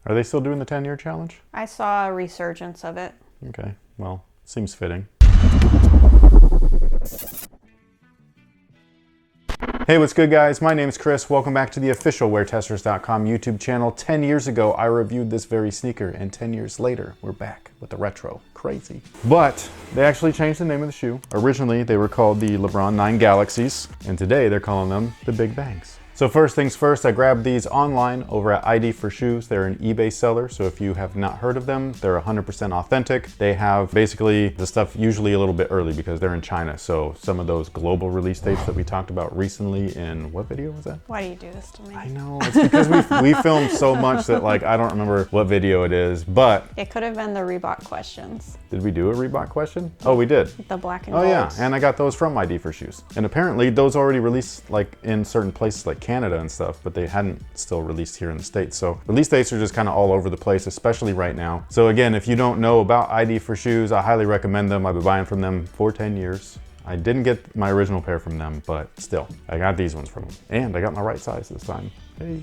Are they still doing the 10-year challenge? I saw a resurgence of it. Okay, well, seems fitting. Hey, what's good, guys? My name's Chris. Welcome back to the official WearTesters.com YouTube channel. 10 years ago, I reviewed this very sneaker, and 10 years later, we're back with the retro. Crazy. But they actually changed the name of the shoe. Originally, they were called the LeBron 9 Galaxies, and today they're calling them the Big Bangs. So first things first, I grabbed these online over at ID for Shoes. They're an eBay seller, so if you have not heard of them, they're 100% authentic. They have basically the stuff usually a little bit early because they're in China. So some of those global release dates that we talked about recently in, what video was that? Why do you do this to me? I know, it's because we filmed so much that like, I don't remember what video it is, but. It could have been the Reebok questions. Did we do a Reebok question? Oh, we did. The black and gold. Oh yeah, golds. and I got those from ID for Shoes. And apparently those already released like in certain places like Canada and stuff, but they hadn't still released here in the States. So release dates are just kind of all over the place, especially right now. So again, if you don't know about ID for Shoes, I highly recommend them. I've been buying from them for 10 years. I didn't get my original pair from them, but still, I got these ones from them. And I got my right size this time. Hey.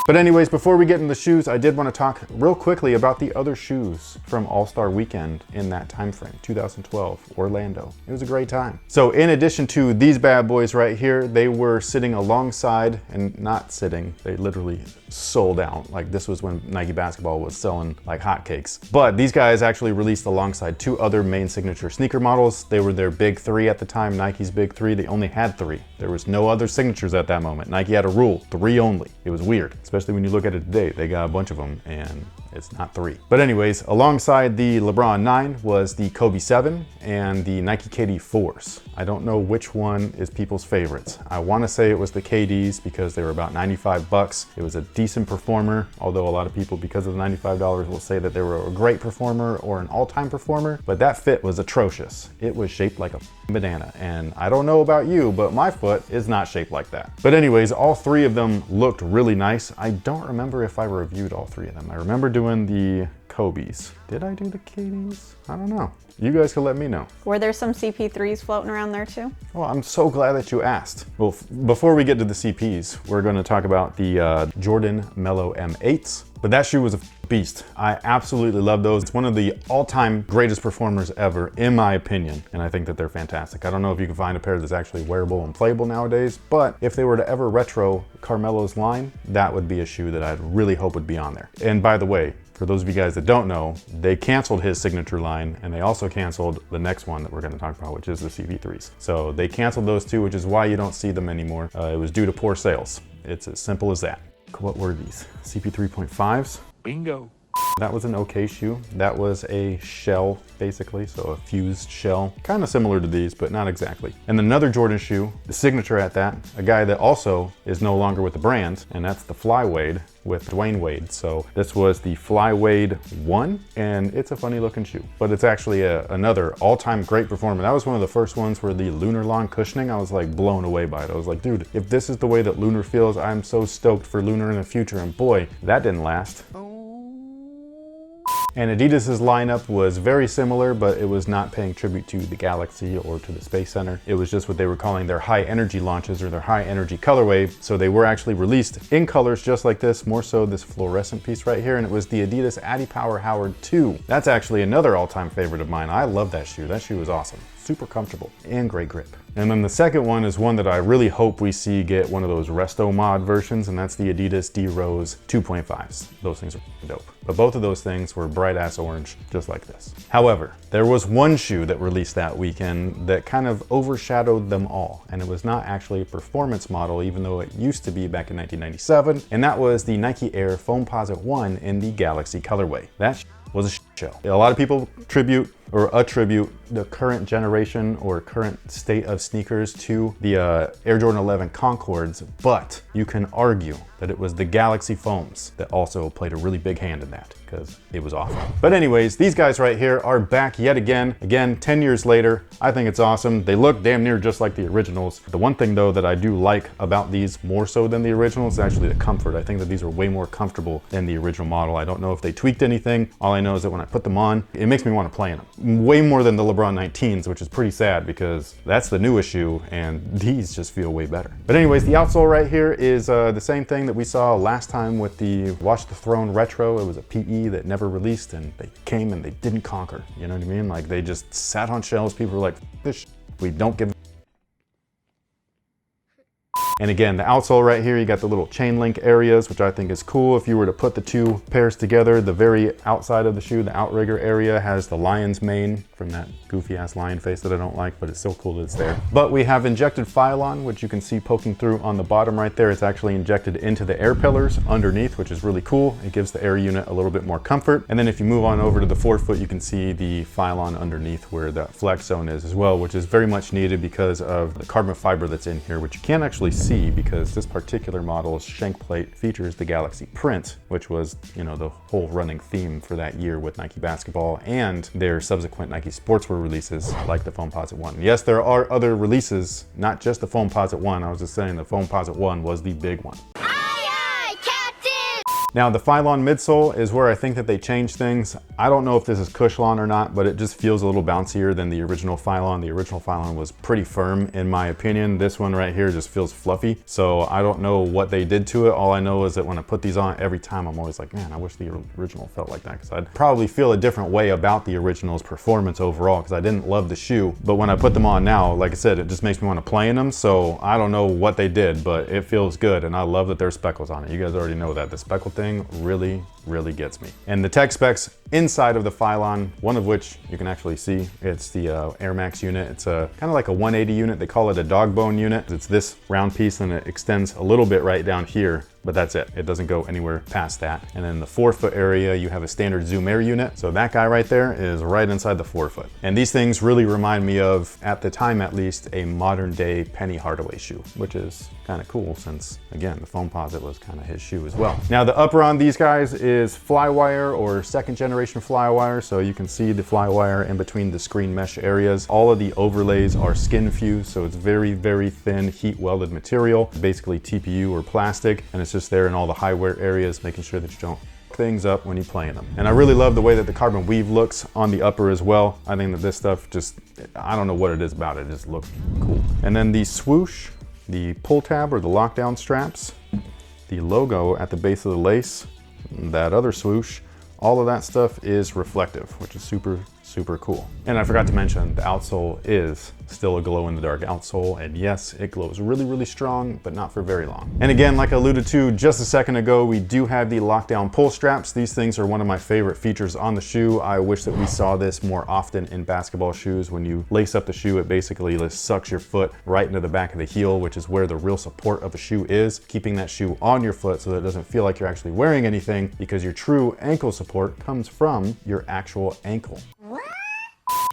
But anyways, before we get into the shoes, I did want to talk real quickly about the other shoes from AllStar Weekend in that time frame, 2012, Orlando. It was a great time. So in addition to these bad boys right here, they were sitting alongside, and not sitting, they literally sold out. Like this was when Nike basketball was selling like hotcakes. But these guys actually released alongside two other main signature sneaker models. They were their big three at the time, Nike's big three. They only had three. There was no other signatures at that moment. Nike had a rule, three only. It was weird, especially when you look at it today. They got a bunch of them and it's not three. But anyways, alongside the LeBron 9 was the Kobe 7 and the Nike KD 4s. I don't know which one is people's favorites. I want to say it was the KDs because they were about 95 bucks. It was a decent performer, although a lot of people, because of the $95, will say that they were a great performer or an all-time performer, but that fit was atrocious. It was shaped like a banana, and I don't know about you, but my foot is not shaped like that. But anyways, all three of them looked really nice. I don't remember if I reviewed all three of them. I remember doing the Kobe's. Did I do the KDs? I don't know. You guys can let me know. Were there some CP3s floating around there too? Well, I'm so glad that you asked. Well, before we get to the CPs, we're going to talk about the Jordan Mellow M8s. But that shoe was a beast. I absolutely love those. It's one of the all-time greatest performers ever, in my opinion. And I think that they're fantastic. I don't know if you can find a pair that's actually wearable and playable nowadays, but if they were to ever retro Carmelo's line, that would be a shoe that I'd really hope would be on there. And by the way, for those of you guys that don't know, they canceled his signature line and they also canceled the next one that we're going to talk about, which is the CP3s. So they canceled those two, which is why you don't see them anymore. It was due to poor sales. It's as simple as that. What were these? CP3.5s? Bingo. That was an okay shoe. That was a shell, basically, so a fused shell. Kind of similar to these, but not exactly. And another Jordan shoe, the signature at that, a guy that also is no longer with the brand, and that's the Fly Wade with Dwayne Wade. So this was the Fly Wade 1, and it's a funny looking shoe, but it's actually another all-time great performer. That was one of the first ones where the lunar long cushioning, I was like blown away by it. I was like, dude, if this is the way that lunar feels, I'm so stoked for lunar in the future. And boy, that didn't last. And Adidas's lineup was very similar, but it was not paying tribute to the Galaxy or to the Space Center. It was just what they were calling their high energy launches or their high energy colorway. So they were actually released in colors just like this, more so this fluorescent piece right here. And it was the Adidas Adi Power Howard 2. That's actually another all-time favorite of mine. I love that shoe. That shoe was awesome. Super comfortable and great grip. And then the second one is one that I really hope we see get one of those resto mod versions, and that's the Adidas D Rose 2.5s. Those things are dope. But both of those things were bright ass orange, just like this. However, there was one shoe that released that weekend that kind of overshadowed them all, and it was not actually a performance model, even though it used to be back in 1997, and that was the Nike Air Foamposite 1 in the Galaxy colorway. That was a show. A lot of people attribute the current generation or current state of sneakers to the Air Jordan 11 Concords, but you can argue that it was the Galaxy foams that also played a really big hand in that because it was awful. But anyways, these guys right here are back yet again. Again, 10 years later. I think it's awesome. They look damn near just like the originals. The one thing though that I do like about these more so than the originals is actually the comfort. I think that these are way more comfortable than the original model. I don't know if they tweaked anything. All I know is that when I put them on, it makes me want to play in them. way more than the LeBron 19s, which is pretty sad because that's the newest shoe and these just feel way better. But anyways, the outsole right here is the same thing that we saw last time with the Watch the Throne Retro. It was a PE that never released and they came and they didn't conquer. You know what I mean? Like they just sat on shelves. People were like, this we don't give. And again, the outsole right here, you got the little chain link areas, which I think is cool. If you were to put the two pairs together, the very outside of the shoe, the outrigger area, has the lion's mane from that goofy ass lion face that I don't like, but it's still cool that it's there. But we have injected Phylon, which you can see poking through on the bottom right there. It's actually injected into the air pillars underneath, which is really cool. It gives the air unit a little bit more comfort. And then if you move on over to the forefoot, you can see the Phylon underneath where the flex zone is as well, which is very much needed because of the carbon fiber that's in here, which you can't actually see because this particular model's shank plate features the Galaxy print, which was, you know, the whole running theme for that year with Nike basketball and their subsequent Nike sportswear releases like the Foamposite 1. Yes, there are other releases, not just the Foamposite 1. I was just saying the Foamposite 1 was the big one. Now the Phylon midsole is where I think that they changed things. I don't know if this is Cushlon or not, but it just feels a little bouncier than the original Phylon. The original Phylon was pretty firm in my opinion. This one right here just feels fluffy. So I don't know what they did to it. All I know is that when I put these on every time, I'm always like, man, I wish the original felt like that, because I'd probably feel a different way about the original's performance overall, because I didn't love the shoe. But when I put them on now, like I said, it just makes me want to play in them. So I don't know what they did, but it feels good. And I love that there's speckles on it. You guys already know that. The speckle thing really gets me. And the tech specs inside of the Phylon, one of which you can actually see, it's the Air Max unit. It's a kind of like a 180 unit. They call it a dog bone unit. It's this round piece and it extends a little bit right down here, but that's it. It doesn't go anywhere past that. And then the forefoot area, you have a standard Zoom Air unit. So that guy right there is right inside the forefoot. And these things really remind me of, at the time at least, a modern day Penny Hardaway shoe, which is kind of cool since, again, the Foamposite was kind of his shoe as well. Now the upper on these guys is Flywire or second generation Flywire. So you can see the Flywire in between the screen mesh areas. All of the overlays are skin fused. So it's very thin heat welded material, basically TPU or plastic. And it's just there in all the high wear areas, making sure that you don't things up when you play in them. And I really love the way that the carbon weave looks on the upper as well. I think that this stuff just, I don't know what it is about it, just looks cool. And then the swoosh, the pull tab or the lockdown straps, the logo at the base of the lace, that other swoosh, all of that stuff is reflective, which is super cool. And I forgot to mention, the outsole is still a glow-in-the-dark outsole, and yes, it glows really strong, but not for very long. And again, like I alluded to just a second ago, we do have the lockdown pull straps. These things are one of my favorite features on the shoe. I wish that we saw this more often in basketball shoes. When you lace up the shoe, it basically just sucks your foot right into the back of the heel, which is where the real support of a shoe is, keeping that shoe on your foot so that it doesn't feel like you're actually wearing anything, because your true ankle support comes from your actual ankle.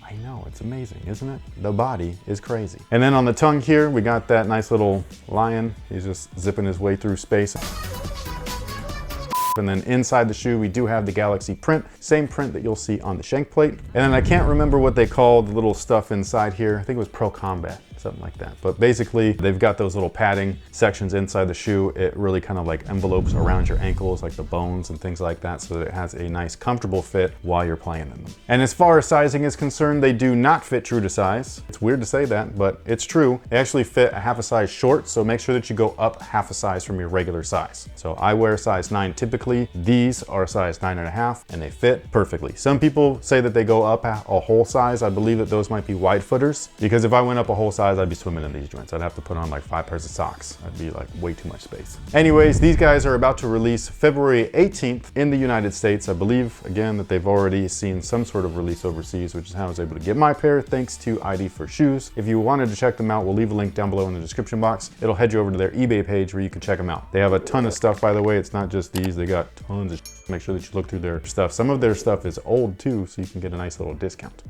I know, it's amazing, isn't it? The body is crazy. And then on the tongue here, we got that nice little lion. He's just zipping his way through space. And then inside the shoe, we do have the Galaxy print, same print that you'll see on the shank plate. And then I can't remember what they called the little stuff inside here. I think it was Pro Combat, something like that. But basically, they've got those little padding sections inside the shoe. It really kind of like envelopes around your ankles, like the bones and things like that, so that it has a nice comfortable fit while you're playing in them. And as far as sizing is concerned, they do not fit true to size. It's weird to say that, but it's true. They actually fit a half a size short, so make sure that you go up half a size from your regular size. So I wear size 9 typically. These are size 9.5 and they fit perfectly. Some people say that they go up a whole size. I believe that those might be wide footers, because if I went up a whole size, I'd be swimming in these joints. I'd have to put on like 5 pairs of socks. That'd be like way too much space. Anyways, these guys are about to release February 18th in the United States. I believe, again, that they've already seen some sort of release overseas, which is how I was able to get my pair, thanks to ID for Shoes. If you wanted to check them out, we'll leave a link down below in the description box. It'll head you over to their eBay page where you can check them out. They have a ton of stuff, by the way. It's not just these. They got tons of shit. Make sure that you look through their stuff. Some of their stuff is old too, so you can get a nice little discount.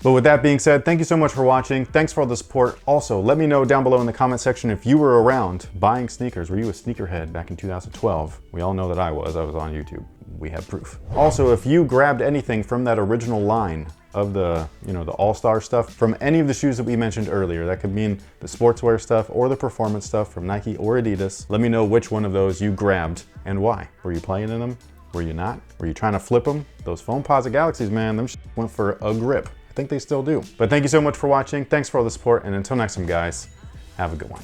But with that being said, thank you so much for watching. Thanks for all the support. Also, let me know down below in the comment section if you were around buying sneakers. Were you a sneakerhead back in 2012? We all know that I was on YouTube. We have proof. Also, if you grabbed anything from that original line of the, the AllStar stuff from any of the shoes that we mentioned earlier, that could mean the sportswear stuff or the performance stuff from Nike or Adidas, let me know which one of those you grabbed and why. Were you playing in them? Were you not? Were you trying to flip them? Those Foamposite Galaxies, man, them went for a grip. I think they still do. But thank you so much for watching. Thanks for all the support. And until next time, guys, have a good one.